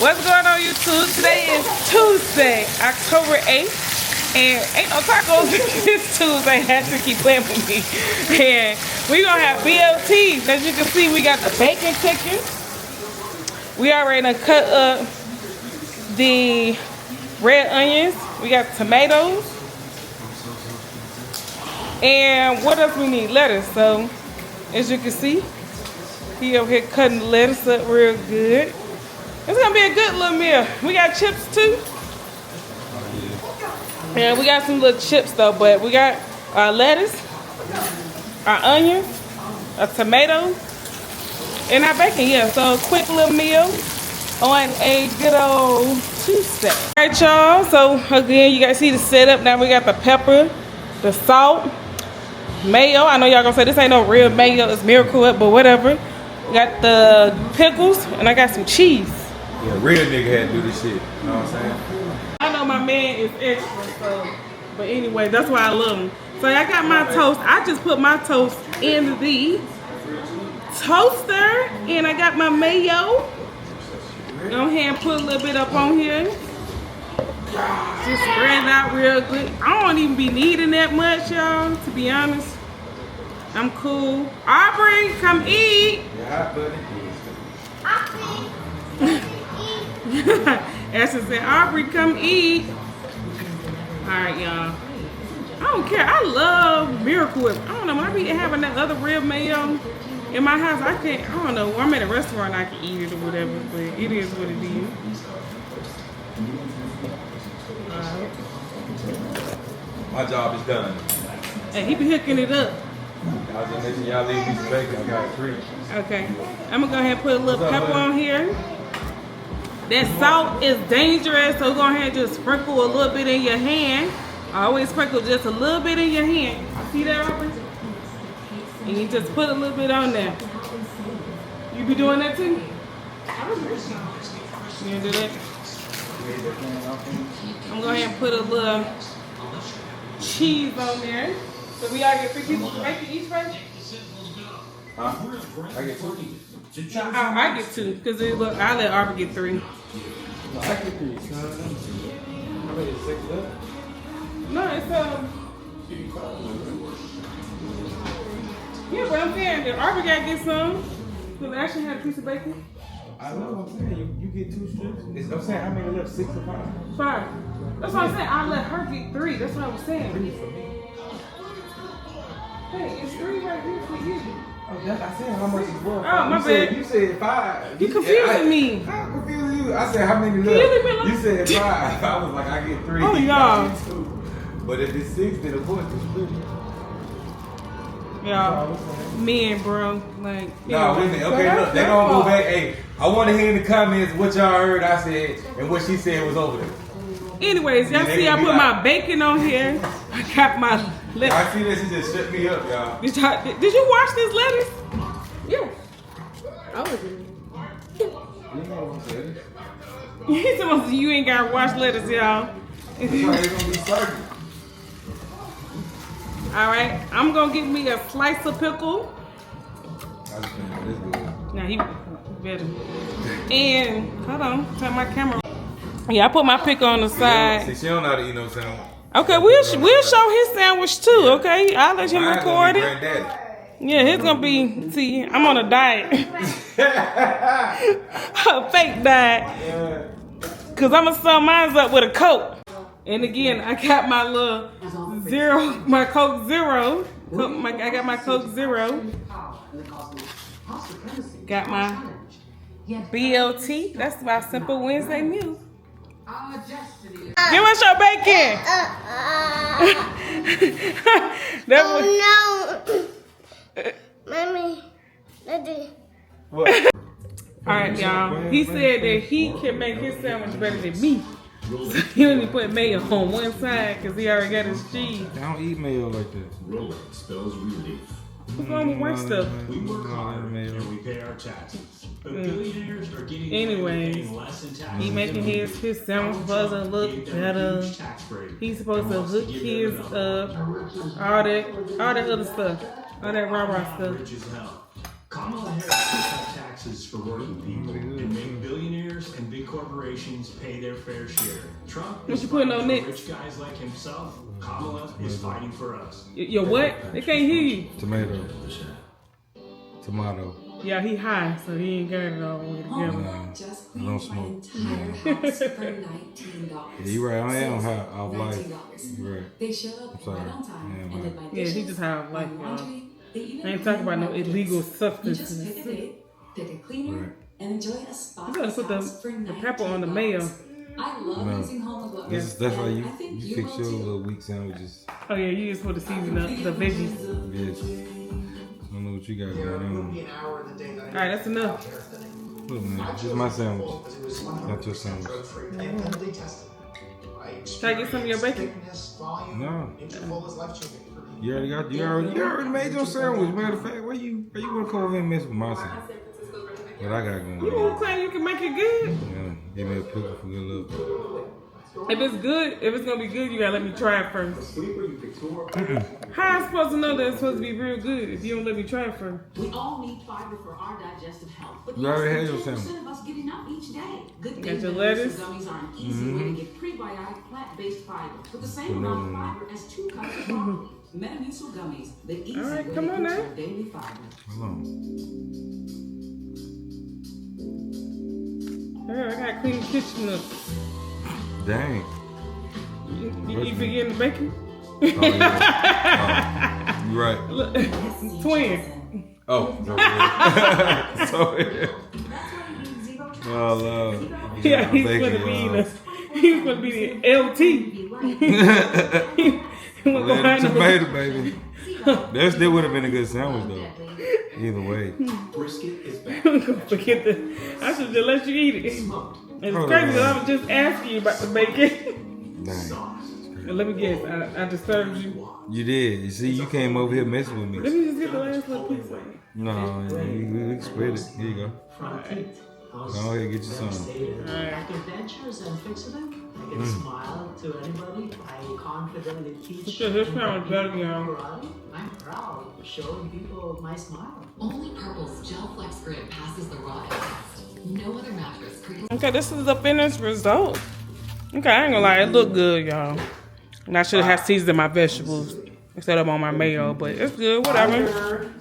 What's going on, YouTube? Today is Tuesday, October 8th, and ain't no tacos. It's Tuesday. I have to keep playing with me. And we're gonna have BLTs. As you can see, we got the bacon chicken. We already done cut up the red onions. We got tomatoes. And what else we need? Lettuce. So, as you can see, he over here cutting the lettuce up real good. It's gonna be a good little meal. We got chips too. Yeah, we got some little chips though, but we got our lettuce, our onions, a tomato, and our bacon. Yeah, so quick little meal on a good old Tuesday. All right, y'all. So again, you guys see the setup. Now we got the pepper, the salt, mayo. I know y'all gonna say this ain't no real mayo, it's Miracle Whip, but whatever. We got the pickles, and I got some cheese. Yeah, real nigga had to do this shit. You know what I'm saying? I know my man is extra, so, but anyway, that's why I love him. So I got my toast. I just put my toast in the toaster, and I got my mayo. Go ahead and put a little bit up on here. Just spread it out real good. I don't even be needing that much, y'all, to be honest. I'm cool. Aubrey, come eat. Yeah, buddy. Ashley said, Aubrey, come eat. Alright, y'all. I don't care. I love Miracle Whip. I don't know. When I be having that other real mayo in my house, I don't know. When I'm at a restaurant, I can eat it or whatever. But it is what it is. Alright. My job is done. Hey, he be hooking it up. Y'all just mentioned y'all leave me some bacon. I got 3. Okay. I'm going to go ahead and put a little pepper on here. That salt is dangerous, so go ahead and just sprinkle a little bit in your hand. I always sprinkle just a little bit in your hand. See that, Robert? And you just put a little bit on there. You be doing that too? You gonna do that? I'm going to go ahead and put a little cheese on there. So we all get 3 pieces of bacon each, right? Huh? I get 2. No, I get 2, because I let Arbor get 3. I get 3. How many? 6 left? No, it's yeah, but I'm saying that Arbor got to get some. Because Ashley had a piece of bacon. I know what I'm saying. You get 2 strips. I'm saying how many left? 6 or 5? 5. That's what I'm saying. I let her get 3. That's what I was saying. 3 for me. Hey, it's 3 right here for you. Oh, I said how much is worth. Oh, my bad. You said 5. You confusing me. How confusing you? I said how many left? You said 5. I was like, I get 3. Oh, y'all. But if it's 6, then of course it's 3. Y'all, men, bro. Like, no, wait a minute. Okay, look, they gonna go back. Hey, I want to hear in the comments what y'all heard I said and what she said was over there. Anyways, y'all see I put my bacon on here. I got my lettuce. I see that she just shut me up, y'all. Did you wash this lettuce? Yeah. I was in He's supposed to, you ain't got to wash lettuce, y'all. Alright, I'm going to get me a slice of pickle. Now he better. And, hold on, turn my camera. Yeah, I put my pickle on the side. See, she don't know how to eat no sandwich. Okay, we'll show his sandwich too, okay? I'll let him record it. Yeah, he's gonna be, see, I'm on a diet. A fake diet. Cause I'm gonna sum mine up with a Coke. And again, I got my little my Coke Zero. I got my Coke Zero. Got my BLT. That's my Simple Wednesday meal. Give us your bacon. No. Mommy. Daddy. What? Alright, y'all. He said that he can make his sandwich better than me. So he only put mayo on one side because he already got his cheese. I don't eat mayo like that. Rolex spells relief. What's wrong with white stuff? We work hard and we pay our taxes. But billionaires are getting paying less in taxes. He making his sandwich supposed to look better. He's supposed to hook his up. All that other stuff. All that rah-rah stuff. Kamala Harris cut taxes for working people and make billionaires and big corporations corporations pay their fair share. Trump What is you putting fighting on for next? rich guys like himself. Kamala is fighting for us. Your what? They can't hear you. Tomato. Tomato. Yeah, he high, so he ain't got it all the way together. Just I don't cleaned my smoke. entire house for $19. Yeah, you right. I am high off life. $19. You right. They showed up I'm sorry. right on time Yeah, and man. did my Yeah, dishes, he just high off life, my y'all. laundry. They even I ain't talking about no cleaned my illegal kids. You substance. just pick a date, pick a cleaner, Right. and enjoy a You spotless gotta put house for the pepper on the $19. mayo. I love No. using home alone. That's why and you I think you you fix will your too. little weak sandwiches. Oh yeah, you just put the season up, the veggies. Yes. I don't know what you got going on. Alright, that's enough. Look, man, this is my sandwich. Not your sandwich. Can I get some of your bacon? No. You already made your sandwich. Matter of fact, where you gonna come over and mess with my sandwich? What I got going You on? gonna claim you can make it good? Yeah, give me a pickle for good luck. If it's good, if it's gonna be good, you gotta let me try it first. How am I supposed to know that it's supposed to be real good if you don't let me try it first? We all need fiber for our digestive health. But You already had less your than sandwich. 10% of us get enough each day. Good Got thing your that lettuce? gummies are an easy way to get prebiotic plant-based fiber with the same amount of fiber as 2 cups of broccoli. Metamucil gummies, the easy All right, way come to on get now. your daily fiber. Hold on. I gotta clean the kitchen up. Dang. You forgetting the bacon? Oh, yeah. You right. Look, twin. Oh, no, yeah. Sorry. Oh, Lord. Yeah, he's Bacon, gonna be y'all. he's gonna be the LT. He won't go Let behind the the tomato, baby. That still would have been a good sandwich, though. Either way. Brisket is back. Forget the. I should just let you eat it. It's Hold crazy on. because I was just asking you about the bacon. Dang. And let me guess, I disturbed you. You did. You see, you came over here messing with Let me. me just get the last little piece of it. No, we can split it. Here you go. Alright. Go ahead and get you some. Alright. Adventures and fix them. I can smile to anybody. I confidently teach. Put your hair on better, y'all. I'm proud of showing people my smile. Only Purple's Gel Flex Grid passes the raw test. No other mattress creates. Okay, this is the finished result. Okay, I ain't gonna lie, it look good, y'all. And I should have seasoned my vegetables instead of on my mayo, but it's good, whatever.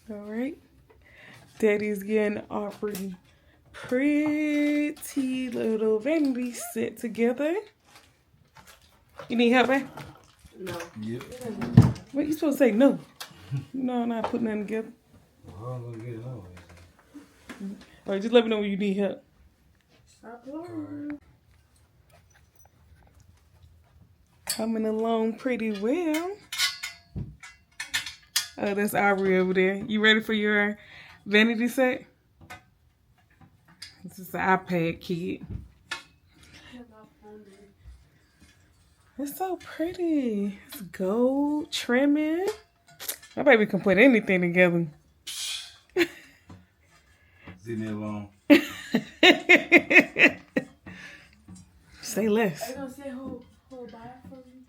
All right, Daddy's getting Aubrey pretty little vanity set together. You need help, man? No. Yep. What you supposed to say? No. No, I'm not putting nothing together. All right, just let me know when you need help. Stop blurring. Coming along pretty well. Oh, that's Aubrey over there. You ready for your vanity set? This is the iPad kid. It's so pretty. It's gold trimming. My baby can put anything together. Leave me alone. Say less. I don't say who buy it for me.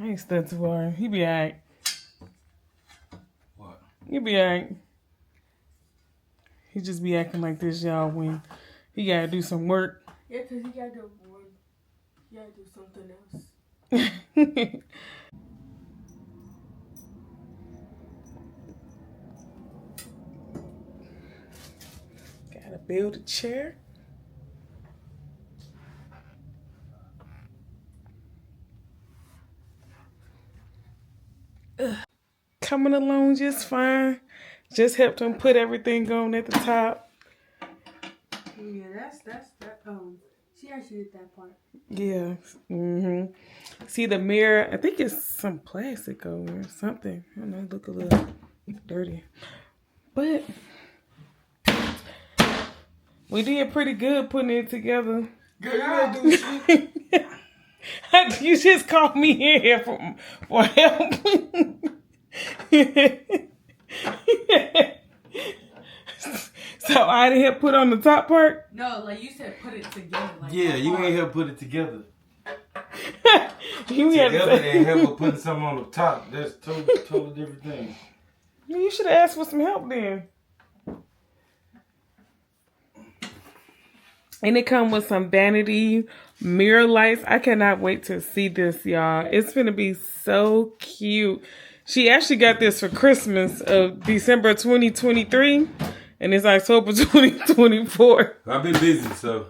I ain't stuck too hard. He be alright. What? He be alright. He just be acting like this, y'all, when he gotta do some work. Yeah, because he got the board. He got to do something else. Gotta build a chair. Coming along just fine. Just helped him put everything on at the top. Yeah, that's that. She actually did that part. Yeah. See the mirror? I think it's some plastic over or something. I don't know. Look a little dirty, but we did pretty good putting it together. Girl, you don't do shit. You just called me in here for help. I didn't help put on the top part? No, like you said, put it together. Like Yeah, you ain't help put it together. You had to Together say- and help her putting something on the top. That's totally different thing. You should have asked for some help then. And it come with some Vanity mirror lights. I cannot wait to see this, y'all. It's gonna be so cute. She actually got this for Christmas of December 2023, and it's October 2024. I've been busy, so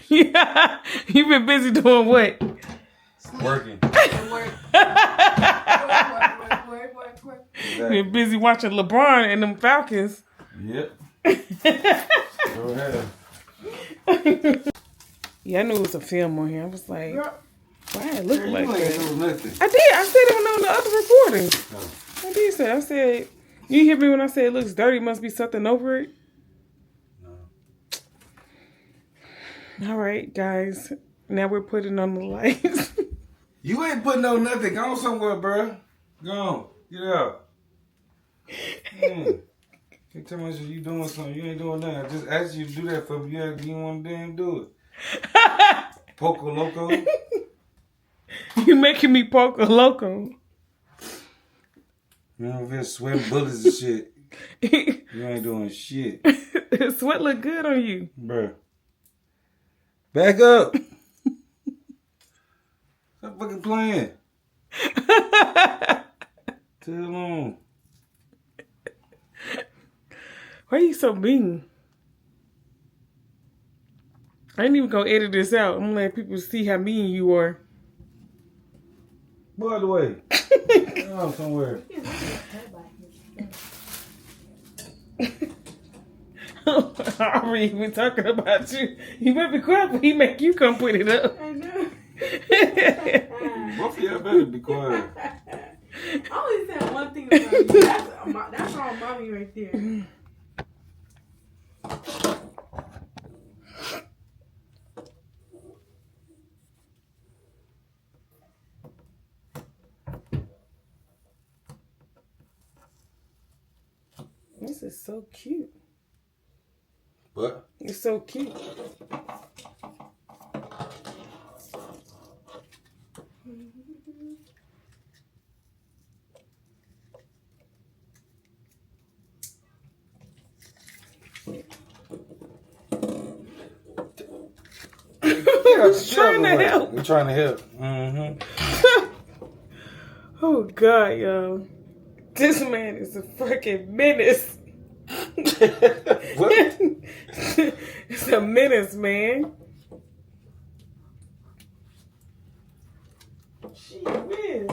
Yeah, you've been busy doing what? working. work. Exactly. Been busy watching LeBron and them Falcons. Yep. Go ahead. Yeah, I knew it was a film on here. I was like, why it look like You ain't that? doing nothing. I did. I said it on the other recording. No. I did say. I said, you hear me when I say it looks dirty? Must be something over it. No. All right, guys. Now we're putting on the lights. You ain't putting on nothing. Go on somewhere, bro. Go on. Get out. You tell me you doing something. You ain't doing nothing. I just asked you to do that for me. You didn't want to damn do it. Poco Loco. You making me poker loco. You know, if it's sweating bullets and shit. You ain't doing shit. Sweat look good on you. Bruh. Back up. Stop fucking playing. Too long. Why are you so mean? I ain't even gonna edit this out. I'm gonna let people see how mean you are. By the way. Go somewhere. I already been talking about you. You better be quiet when he make you come put it up. I know. Both of y'all better be quiet. I only said one thing about you. That's all mommy right there. This is so cute. What? It's so cute. I was trying to help. We're trying to help. Mm-hmm. Oh God, yo. This man is a freaking menace. What? It's a menace, man. She is.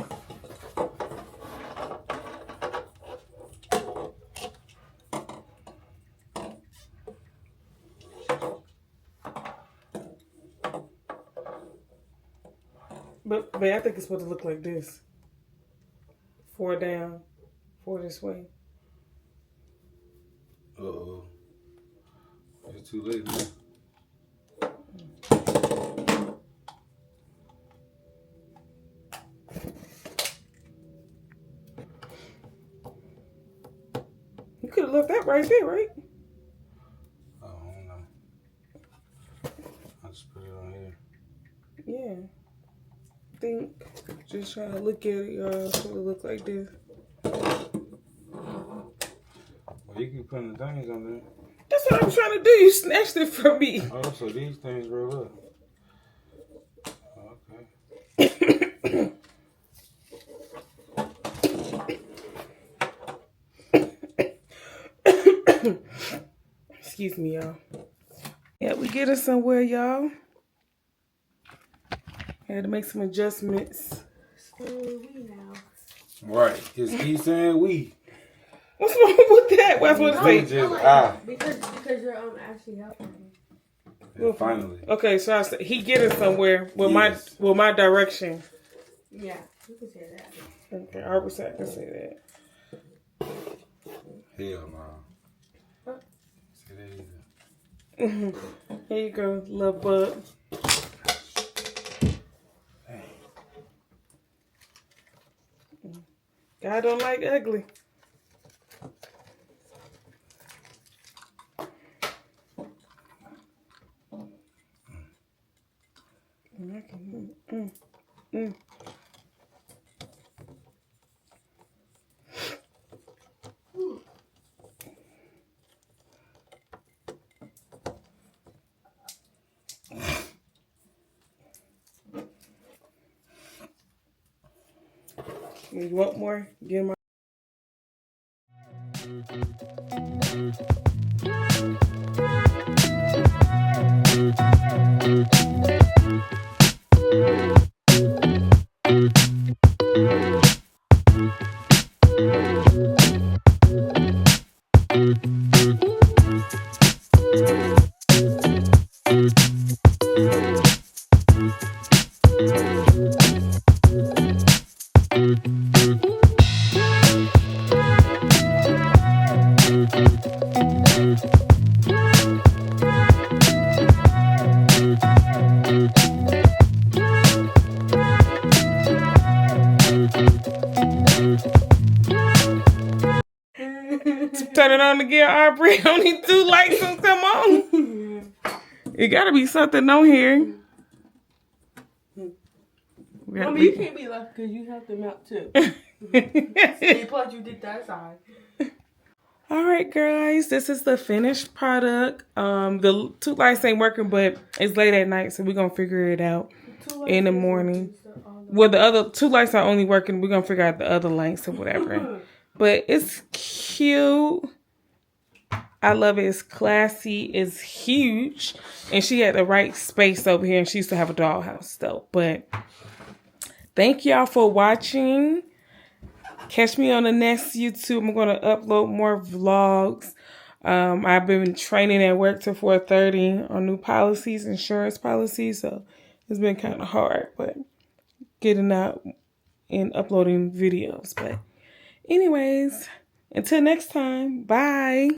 But I think it's supposed to look like this. 4 down, 4 this way. Uh-oh. It's too late now. You could have left that right there, right? Oh, I don't know. I'll just put it on here. Yeah. I think just trying to look at it, y'all. So it look like this. Well, you can put the things on there. That's what I'm trying to do. You snatched it from me. Oh, so these things roll up. Okay. Excuse me, y'all. Yeah, we get us somewhere, y'all. Had to make some adjustments. We now. Right. Just keep saying we. What's wrong with that? What's what to We say? just ah. Because you're actually helping me. Yeah, finally. Okay, so I said he getting somewhere with Yes. my direction. Yeah, you can say that. Okay, I was I can say that. Hell no. Say that either. Here you go, little bug. God don't like ugly. You want more? Get my. Turn it on again, Aubrey. Only 2 lights will come on. It gotta be something on here. Mommy, you can't be left because you have to melt too. And plus, you did that side. All right, guys, this is the finished product. The 2 lights ain't working, but it's late at night, so we're gonna figure it out in the morning. Well, the other 2 lights are only working. We're gonna figure out the other lights or whatever. But it's cute. I love it. It's classy. It's huge. And she had the right space over here. And she used to have a dollhouse though. But thank y'all for watching. Catch me on the next YouTube. I'm going to upload more vlogs. I've been training at work till 4:30 on new policies, insurance policies. So it's been kind of hard. But getting out and uploading videos. But anyways, until next time. Bye.